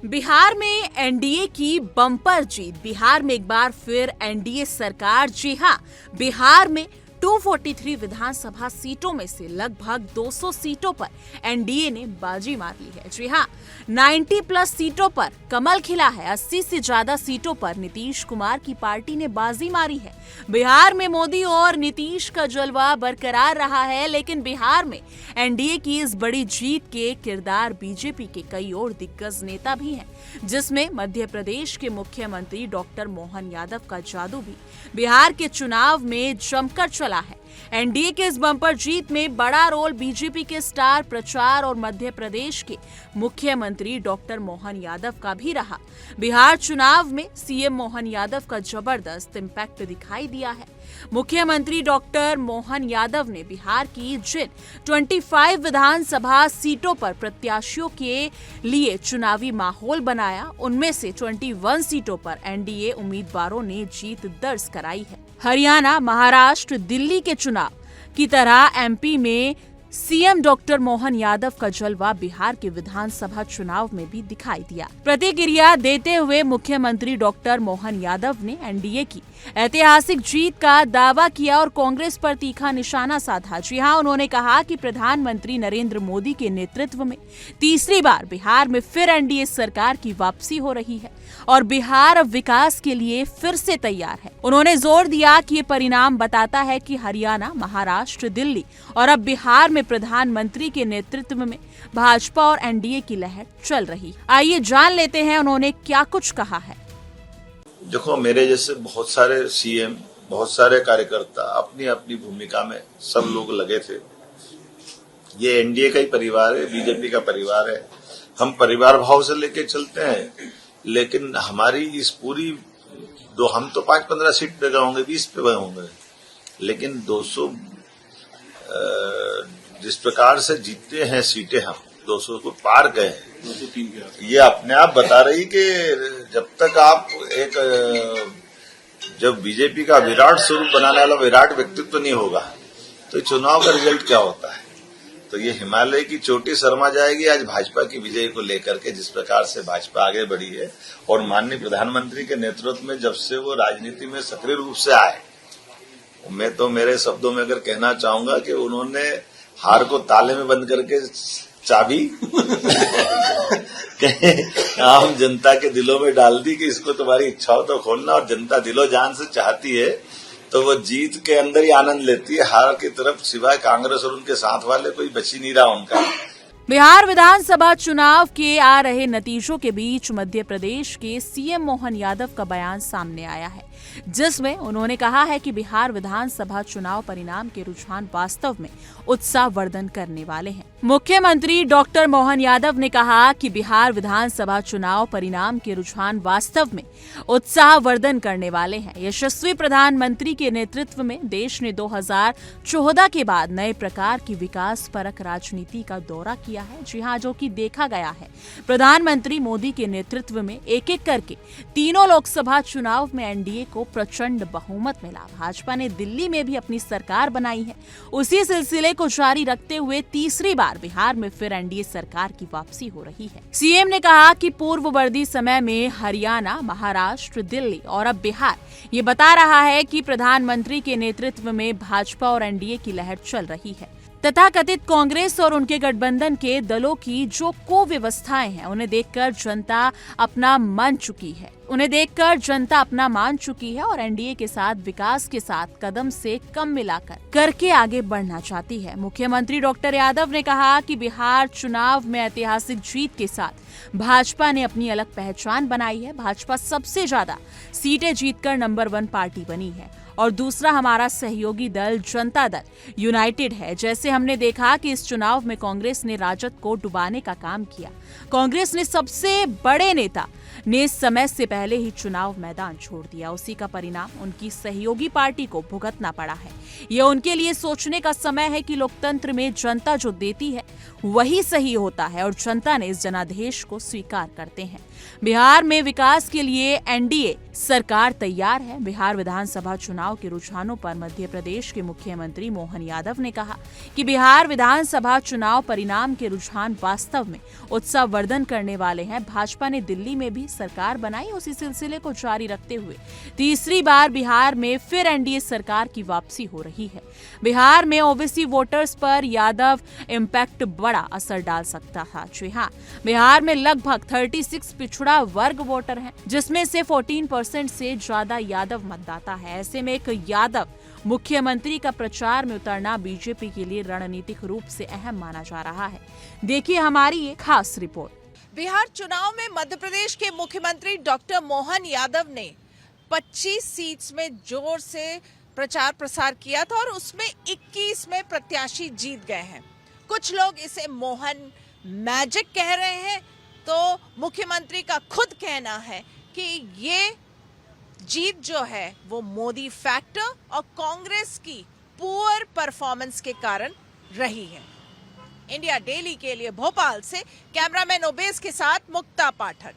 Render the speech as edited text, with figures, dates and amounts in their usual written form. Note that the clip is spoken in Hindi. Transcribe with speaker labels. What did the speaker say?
Speaker 1: बिहार में एनडीए की बम्पर जीत। बिहार में एक बार फिर एनडीए सरकार। जी हां, बिहार में 243 विधानसभा सीटों में से लगभग 200 सीटों पर एनडीए ने बाजी मार ली है। जी हां, 90 प्लस सीटों पर कमल खिला है। 80 से ज्यादा सीटों पर नीतीश कुमार की पार्टी ने बाजी मारी है। बिहार में मोदी और नीतीश का जलवा बरकरार रहा है, लेकिन बिहार में एनडीए की इस बड़ी जीत के किरदार बीजेपी के कई और दिग्गज नेता भी हैं, जिसमें मध्य प्रदेश के मुख्यमंत्री डॉक्टर मोहन यादव का जादू भी बिहार के चुनाव में जमकर चला है। एनडीए के इस बम्पर जीत में बड़ा रोल बीजेपी के स्टार प्रचार और मध्य प्रदेश के मुख्यमंत्री डॉक्टर मोहन यादव का भी रहा। बिहार चुनाव में सीएम मोहन यादव का जबरदस्त इंपैक्ट दिखाई दिया है। मुख्यमंत्री डॉक्टर मोहन यादव ने बिहार की जिन 25 विधानसभा सीटों पर प्रत्याशियों के लिए चुनावी माहौल बनाया, उनमें से 21 सीटों पर एनडीए उम्मीदवारों ने जीत दर्ज कराई है। हरियाणा, महाराष्ट्र, दिल्ली के चुनाव की तरह एमपी में सीएम डॉक्टर मोहन यादव का जलवा बिहार के विधानसभा चुनाव में भी दिखाई दिया। प्रतिक्रिया देते हुए मुख्यमंत्री डॉक्टर मोहन यादव ने एनडीए की ऐतिहासिक जीत का दावा किया और कांग्रेस पर तीखा निशाना साधा। जी हां, उन्होंने कहा कि प्रधानमंत्री नरेंद्र मोदी के नेतृत्व में तीसरी बार बिहार में फिर एनडीए सरकार की वापसी हो रही है और बिहार अब विकास के लिए फिर से तैयार है। उन्होंने जोर दिया कि ये परिणाम बताता है कि हरियाणा, महाराष्ट्र, दिल्ली और अब बिहार में प्रधानमंत्री के नेतृत्व में भाजपा और एनडीए की लहर चल रही। आइए जान लेते हैं उन्होंने क्या कुछ कहा है।
Speaker 2: देखो, मेरे जैसे बहुत सारे सीएम, बहुत सारे कार्यकर्ता अपनी अपनी भूमिका में सब लोग लगे थे। ये एनडीए का ही परिवार है, बीजेपी का परिवार है। हम परिवार भाव से लेके चलते हैं, लेकिन हमारी इस पूरी हम तो 5-15 सीट पे गए होंगे, 20 पे गए होंगे, लेकिन 200 जिस प्रकार से जीतते हैं सीटें, हम 200 को पार गए हैं। ये अपने आप बता रही कि जब तक आप जब बीजेपी का विराट स्वरूप बनाने वाला विराट व्यक्तित्व नहीं होगा, तो चुनाव का रिजल्ट क्या होता है। तो ये हिमालय की चोटी शर्मा जाएगी आज भाजपा की विजय को लेकर के। जिस प्रकार से भाजपा आगे बढ़ी है और माननीय प्रधानमंत्री के नेतृत्व में जब से वो राजनीति में सक्रिय रूप से आए, मैं तो मेरे शब्दों में अगर कहना चाहूंगा कि उन्होंने हार को ताले में बंद करके चाबी आम जनता के दिलों में डाल दी कि इसको तुम्हारी इच्छा हो तो खोलना, और जनता दिलो जान से चाहती है तो वो जीत के अंदर ही आनंद लेती है। हार की तरफ सिवाय कांग्रेस और उनके साथ वाले कोई बची नहीं रहा उनका।
Speaker 1: बिहार विधानसभा चुनाव के आ रहे नतीजों के बीच मध्य प्रदेश के सीएम मोहन यादव का बयान सामने आया है, जिसमें उन्होंने कहा है कि बिहार विधानसभा चुनाव परिणाम के रुझान वास्तव में उत्साहवर्धन करने वाले हैं। मुख्यमंत्री डॉक्टर मोहन यादव ने कहा कि बिहार विधानसभा चुनाव परिणाम के रुझान वास्तव में उत्साहवर्धन करने वाले हैं। यशस्वी प्रधानमंत्री के नेतृत्व में देश ने 2014 के बाद नए प्रकार की विकास परक राजनीति का दौरा किया है। जी हां, जो कि देखा गया है। प्रधानमंत्री मोदी के नेतृत्व में एक एक करके तीनों लोकसभा चुनाव में एनडीए को प्रचंड बहुमत मिला। भाजपा ने दिल्ली में भी अपनी सरकार बनाई है। उसी सिलसिले को जारी रखते हुए तीसरी बार बिहार में फिर एनडीए सरकार की वापसी हो रही है। सीएम ने कहा कि पूर्ववर्ती समय में हरियाणा, महाराष्ट्र, दिल्ली और अब बिहार ये बता रहा है कि प्रधानमंत्री के नेतृत्व में भाजपा और एनडीए की लहर चल रही है। तथाकथित कांग्रेस और उनके गठबंधन के दलों की जो कुव्यवस्थाएं हैं, उन्हें देखकर जनता अपना मान चुकी है और एनडीए के साथ विकास के साथ कदम से कम मिलाकर करके आगे बढ़ना चाहती है। मुख्यमंत्री डॉक्टर यादव ने कहा कि बिहार चुनाव में ऐतिहासिक जीत के साथ भाजपा ने अपनी अलग पहचान बनाई है। भाजपा सबसे ज्यादा सीटें जीतकर नंबर 1 पार्टी बनी है और दूसरा हमारा सहयोगी दल जनता दल यूनाइटेड है। जैसे हमने देखा कि इस चुनाव में कांग्रेस ने राजद को डुबाने का काम किया। कांग्रेस ने सबसे बड़े नेता ने समय से पहले ही चुनाव मैदान छोड़ दिया। उसी का परिणाम उनकी सहयोगी पार्टी को भुगतना पड़ा है। यह उनके लिए सोचने का समय है कि लोकतंत्र में जनता जो देती है वही सही होता है और जनता ने इस जनादेश को स्वीकार करते हैं। बिहार में विकास के लिए एनडीए सरकार तैयार है। बिहार विधानसभा चुनाव के रुझानों पर मध्य प्रदेश के मुख्यमंत्री मोहन यादव ने कहा कि बिहार विधानसभा चुनाव परिणाम के रुझान वास्तव में उत्साहवर्धन करने वाले हैं। भाजपा ने दिल्ली में भी सरकार बनाई, उसी सिलसिले को जारी रखते हुए तीसरी बार बिहार में फिर एनडीए सरकार की वापसी हो रही है। बिहार में ओबीसी वोटर्स पर यादव इम्पैक्ट बड़ा असर डाल सकता था। जी हाँ, बिहार में लगभग 36 पिछड़ा वर्ग वोटर हैं, जिसमें से 14% से ज्यादा यादव मतदाता है। ऐसे में एक यादव मुख्यमंत्री का प्रचार में उतरना बीजेपी के लिए रणनीतिक रूप से अहम माना जा रहा है। देखिए हमारी ये खास रिपोर्ट।
Speaker 3: बिहार चुनाव में मध्य प्रदेश के मुख्यमंत्री डॉक्टर मोहन यादव ने 25 सीट्स में जोर से प्रचार प्रसार किया था और उसमें 21 में प्रत्याशी जीत गए हैं। कुछ लोग इसे मोहन मैजिक कह रहे हैं, तो मुख्यमंत्री का खुद कहना है कि ये जीत जो है वो मोदी फैक्टर और कांग्रेस की पुअर परफॉर्मेंस के कारण रही है। इंडिया डेली के लिए भोपाल से कैमरामैन ओबेस के साथ मुक्ता पाठक।